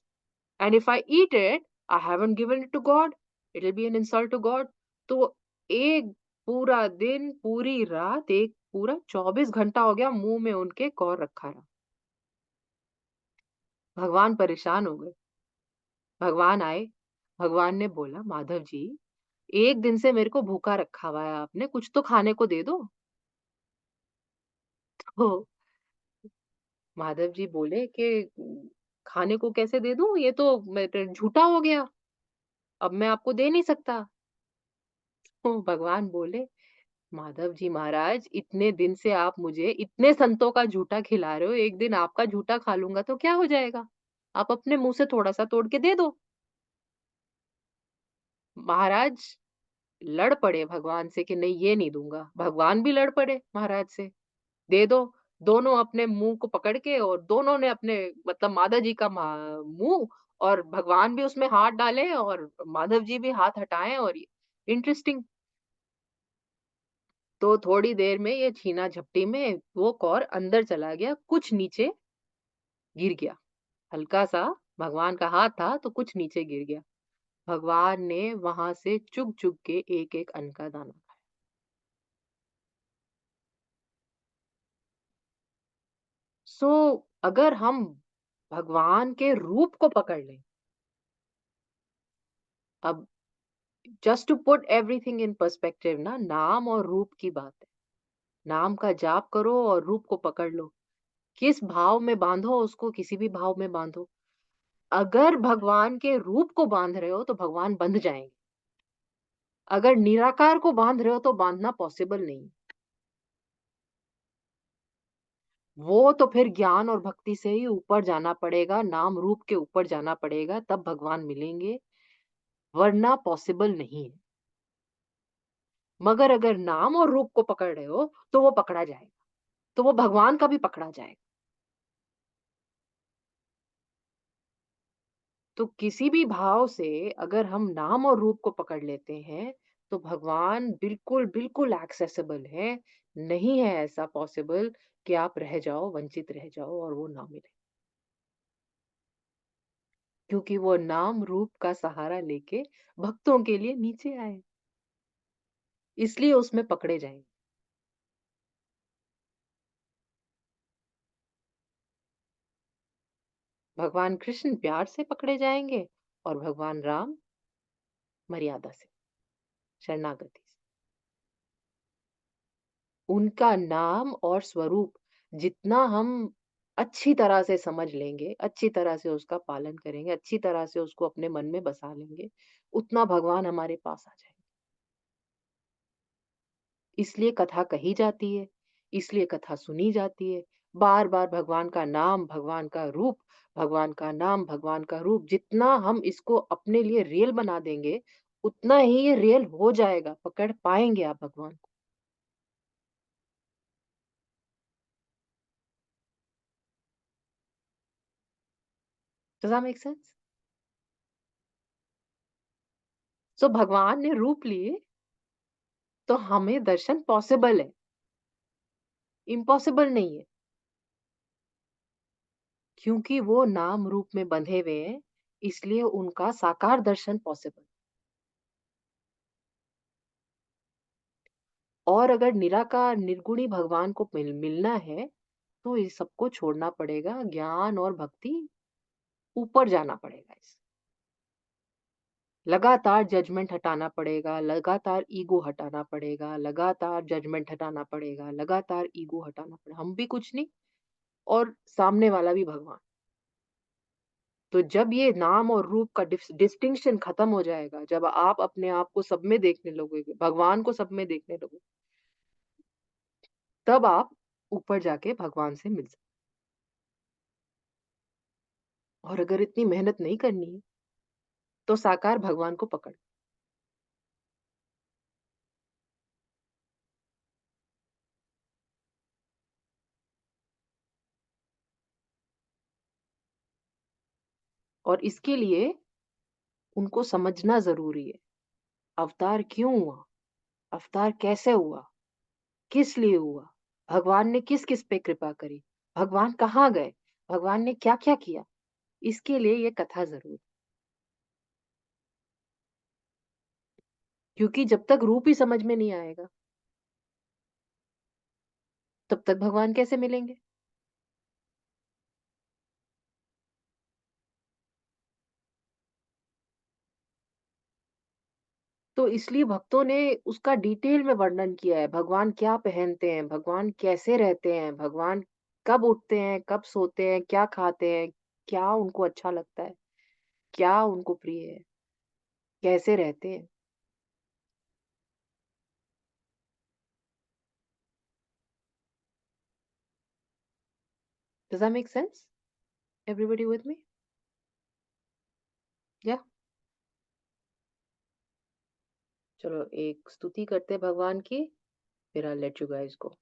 And if I eat it, I haven't given it to God. It'll be an insult to God. तो एक पूरा दिन, पूरी रात, एक पूरा 24 घंटा हो गया मुँह में उनके कौर रखा रहा। भगवान परेशान हो गए। भगवान आए, भगवान ने बोला, "माधव जी, 1 दिन से मेरे को भूखा रखा हुआ है आपने, कुछ तो खाने को दे दो।" तो माधव जी बोले कि खाने को कैसे दे दूँ? ये तो मेरे झूठा हो गया, अब मैं आपको दे नहीं सकता। तो भगवान बोले, माधव जी महाराज, इतने दिन से आप मुझे इतने संतों का झूठा खिला रहे हो, एक दिन आपका झूठा खा लूंगा तो क्या हो जाएगा? आप अपने मुंह से थोड़ा सा तोड़ के दे दो। महाराज लड़ पड़े भगवान से कि नहीं ये नहीं दूंगा, भगवान भी लड़ पड़े महाराज से, दे दो। दोनों अपने मुंह को पकड़ के और दोनों ने अपने मतलब माधव जी का मुंह और भगवान भी उसमें हाथ डाले और माधव जी भी हाथ हटाए और इंटरेस्टिंग। तो थोड़ी देर में ये छीना झपटी में वो कौर अंदर चला गया, कुछ नीचे गिर गया। हल्का सा भगवान का हाथ था तो कुछ नीचे गिर गया। भगवान ने वहां से चुग चुग के एक एक अन्न का दाना खाया। सो अगर हम भगवान के रूप को पकड़ लें, अब just to put everything in perspective ना, नाम और रूप की बात है। नाम का जाप करो और रूप को पकड़ लो। किस भाव में बांधो उसको, किसी भी भाव में बांधो। अगर भगवान के रूप को बांध रहे हो तो भगवान बंध जाएंगे। अगर निराकार को बांध रहे हो तो बांधना पॉसिबल नहीं। वो तो फिर ज्ञान और भक्ति से ही ऊपर जाना पड़ेगा, नाम रूप के ऊपर जाना पड़ेगा, तब भगवान मिलेंगे, वरना पॉसिबल नहीं है। मगर अगर नाम और रूप को पकड़ रहे हो तो वो पकड़ा जाएगा, तो वो भगवान का भी पकड़ा जाएगा। तो किसी भी भाव से अगर हम नाम और रूप को पकड़ लेते हैं तो भगवान बिल्कुल बिल्कुल एक्सेसिबल है। नहीं है ऐसा पॉसिबल कि आप रह जाओ, वंचित रह जाओ और वो ना मिले, क्योंकि वो नाम रूप का सहारा लेके भक्तों के लिए नीचे आए, इसलिए उसमें पकड़े जाएंगे। भगवान कृष्ण प्यार से पकड़े जाएंगे और भगवान राम मर्यादा से, शरणागति से। उनका नाम और स्वरूप जितना हम अच्छी तरह से समझ लेंगे, अच्छी तरह से उसका पालन करेंगे, अच्छी तरह से उसको अपने मन में बसा लेंगे, उतना भगवान हमारे पास आ जाएंगे। इसलिए कथा कही जाती है, इसलिए कथा सुनी जाती है। बार बार भगवान का नाम, भगवान का रूप, भगवान का नाम, भगवान का रूप, जितना हम इसको अपने लिए रियल बना देंगे उतना ही ये रियल हो जाएगा, पकड़ पाएंगे आप भगवान को। Does that make sense? सो भगवान ने रूप लिए तो हमें दर्शन पॉसिबल है, इम्पॉसिबल नहीं है, क्योंकि वो नाम रूप में बंधे हुए हैं, इसलिए उनका साकार दर्शन पॉसिबल। और अगर निराकार निर्गुणी भगवान को मिलना है तो इस सबको छोड़ना पड़ेगा, ज्ञान और भक्ति ऊपर जाना पड़ेगा। इस लगातार जजमेंट हटाना पड़ेगा, लगातार ईगो हटाना पड़ेगा, लगातार जजमेंट हटाना पड़ेगा, लगातार ईगो हटाना पड़ेगा। हम भी कुछ नहीं और सामने वाला भी भगवान। तो जब ये नाम और रूप का डिस्टिंक्शन खत्म हो जाएगा, जब आप अपने आप को सब में देखने लगोगे, भगवान को सब में देखने लगोगे, तब आप ऊपर जाके भगवान से मिल सकते। और अगर इतनी मेहनत नहीं करनी है तो साकार भगवान को पकड़। और इसके लिए उनको समझना जरूरी है, अवतार क्यों हुआ, अवतार कैसे हुआ, किस लिए हुआ, भगवान ने किस किस पे कृपा करी, भगवान कहाँ गए, भगवान ने क्या क्या किया। इसके लिए ये कथा जरूर, क्योंकि जब तक रूप ही समझ में नहीं आएगा तब तक भगवान कैसे मिलेंगे। तो इसलिए भक्तों ने उसका डिटेल में वर्णन किया है, भगवान क्या पहनते हैं, भगवान कैसे रहते हैं, भगवान कब उठते हैं, कब सोते हैं, क्या खाते हैं, क्या उनको अच्छा लगता है, क्या उनको प्रिय है, कैसे रहते हैं। Does that make sense? Everybody with me? Yeah. चलो एक स्तुति करते हैं भगवान की, फिर I'll let you guys go.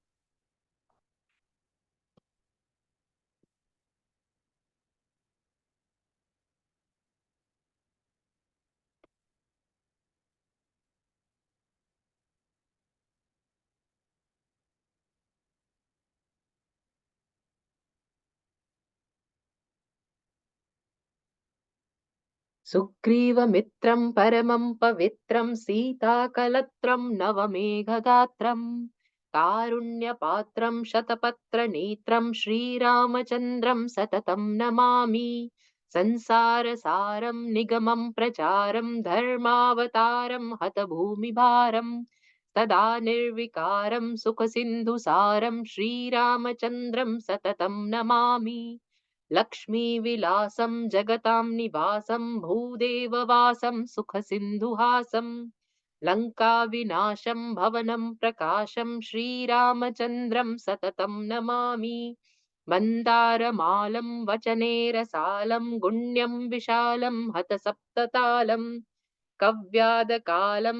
सुग्रीवमित्रं परमं पवित्रं सीताकलत्रं नवमेघगात्रं कारुण्यपात्रं शतपत्रनेत्रं श्रीरामचन्द्रं सततं नमामि संसारसारं निगमं प्रचारं धर्मावतारं हतभूमिभारं सदा निर्विकारं सुखसिन्धुसारं श्रीरामचन्द्रं सततं नमामि लक्ष्मीविलासं जगतां निवासं भूदेववासं सुखसिन्धुहासं लङ्काविनाशं भवनं प्रकाशं श्रीरामचन्द्रं सततं नमामि मन्दारमालं वचने रसालं गुण्यं विशालं हतसप्ततालं कव्यादकालं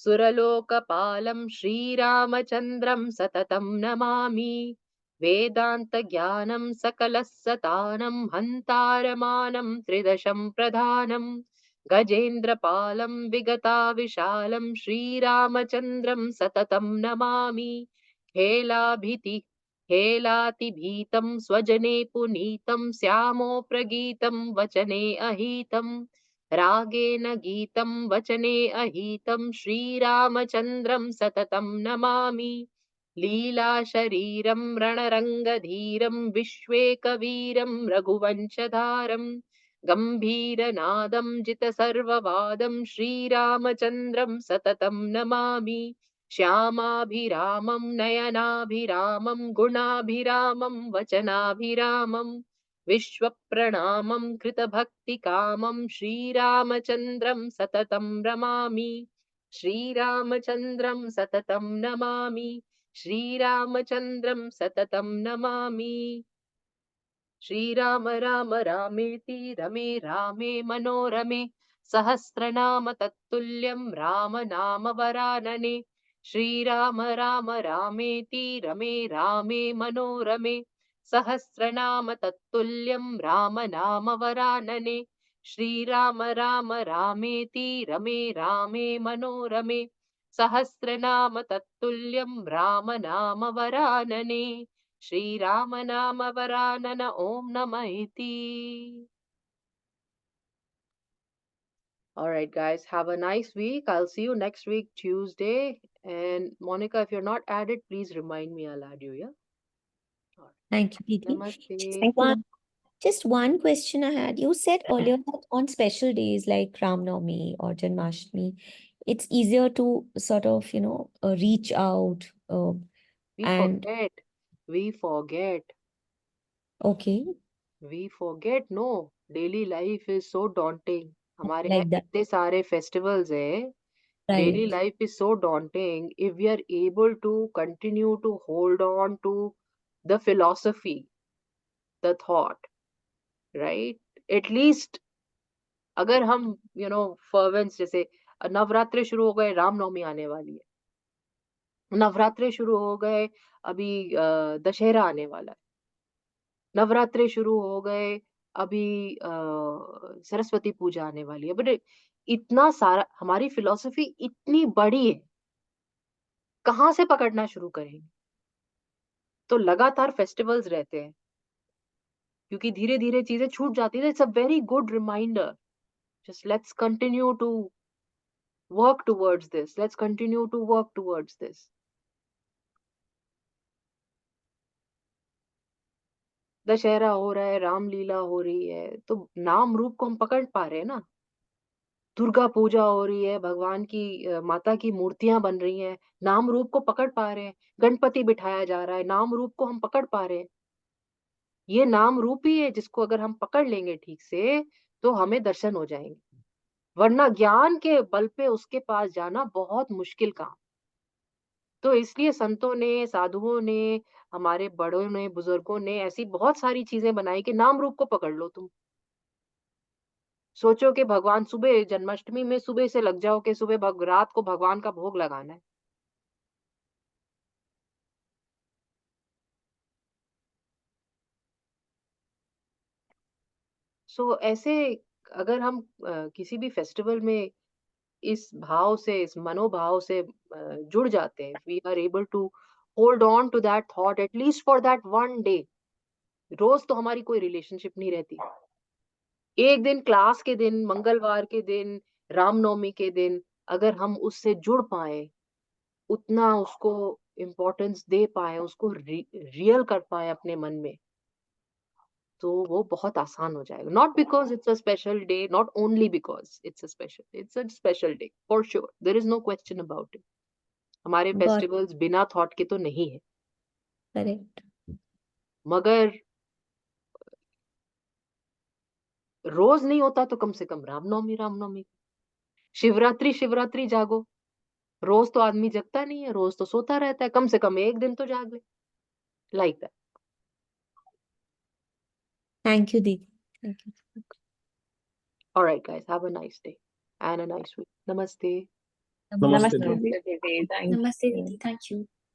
सुरलोकपालं श्रीरामचन्द्रं सततं नमामि वेदान्तज्ञानं सकलसतानं हन्तारमानं त्रिदशं प्रधानं गजेन्द्रपालं विगताविशालं श्रीरामचन्द्रं सततं नमामि हेलातिभीतं स्वजने पुनीतं श्यामोप्रगीतं वचने अहितं रागेण गीतं वचने अहितं श्रीरामचन्द्रं सततं नमामि लीलाशरीरं रणरङ्गधीरं विश्वेकवीरं रघुवंशधारं गम्भीरनादं जितसर्ववादं श्रीरामचन्द्रं सततं नमामि श्यामाभिरामं नयनाभिरामं गुणाभिरामं वचनाभिरामं विश्वप्रणामं कृतभक्तिकामं श्रीरामचन्द्रं सततं रमामि श्रीरामचन्द्रं सततं नमामि श्रीरामचन्द्रं सततं नमामि श्रीराम राम रामेति रमे रामे मनोरमे सहस्रनाम तत्तुल्यं राम नाम वरानने श्रीराम राम रामेति रमे रामे मनोरमे सहस्रनाम तत्तुल्यं राम नाम वरानने श्रीराम राम रामेति रमे रामे मनोरमे सहस्रनाम तत्तुल्यं राम नाम वरानने श्रीराम नाम वरानन ओम नमः इति. All right, guys, have a nice week. I'll see you next week, Tuesday. And Monica, if you're not added, please remind me. I'll add you, yeah? Thank you, Didi. Namaste. Thank you. Just one question I had. You said earlier that on special days like Ram Navami or Janmashtami, it's easier to sort of, reach out. We And forget. We forget. okay, We forget. No, daily life is so daunting. हमारे यहाँ like that. इतने सारे festivals हैं. Daily Right. life is so daunting. If we are able to continue to hold on to the philosophy, the thought, right? At least अगर हम fervent जैसे नवरात्रे शुरू हो गए, रामनवमी आने वाली है, नवरात्रे शुरू हो गए, अभी दशहरा आने वाला है, नवरात्रे शुरू हो गए, अभी सरस्वती पूजा आने वाली है, बट इतना सारा हमारी फिलॉसफी इतनी बड़ी है, कहाँ से पकड़ना शुरू करेंगे? तो लगातार फेस्टिवल्स रहते हैं, क्योंकि धीरे धीरे चीजें छूट जाती है. It's a very good reminder. Just let's continue to work towards this. Let's continue to work towards this. Dussehra हो रहा है, रामलीला हो रही है, तो नाम रूप को हम पकड़ पा रहे हैं ना. दुर्गा पूजा हो रही है, भगवान की माता की मूर्तियां बन रही हैं, नाम रूप को पकड़ पा रहे हैं. गणपति बिठाया जा रहा है, नाम रूप को हम पकड़ पा रहे हैं. ये नाम रूप ही है जिसको अगर हम पकड़ लेंगे ठीक से, तो हमें दर्शन हो जाएंगे. वरना ज्ञान के बल पे उसके पास जाना बहुत मुश्किल काम. तो इसलिए संतों ने, साधुओं ने, हमारे बड़ों ने, बुजुर्गों ने ऐसी बहुत सारी चीजें बनाई कि नाम रूप को पकड़ लो तुम। सोचो कि भगवान सुबह जन्माष्टमी में सुबह से लग जाओ कि सुबह रात को भगवान का भोग लगाना है। सो ऐसे अगर हम किसी भी फेस्टिवल में इस भाव से, इस मनोभाव से जुड़ जाते हैं, we are able to hold on to that thought at least for that one day. रोज तो हमारी कोई रिलेशनशिप नहीं रहती। एक दिन क्लास के दिन, मंगलवार के दिन, रामनवमी के दिन अगर हम उससे जुड़ पाए, उतना उसको इम्पोर्टेंस दे पाए, उसको रियल कर पाए अपने मन में, तो वो बहुत आसान हो जाएगा। Not because it's a special day, not only because it's a special day, for sure there is no question about it. हमारे गॉट फेस्टिवल्स बिना थॉट के तो नहीं है, करेक्ट। मगर रोज नहीं होता तो कम से कम रामनवमी रामनवमी, शिवरात्रि शिवरात्रि जागो। रोज तो आदमी जगता नहीं है, रोज तो सोता रहता है, कम से कम एक दिन तो जाग ले, लाइक दैट। थैंक यू दीदी, thank you. Alright guys, have a nice day and a nice week. Namaste. Namaste, Namaste. Didi. Namaste, Didi. Thank Namaste, you. Didi. Thank you.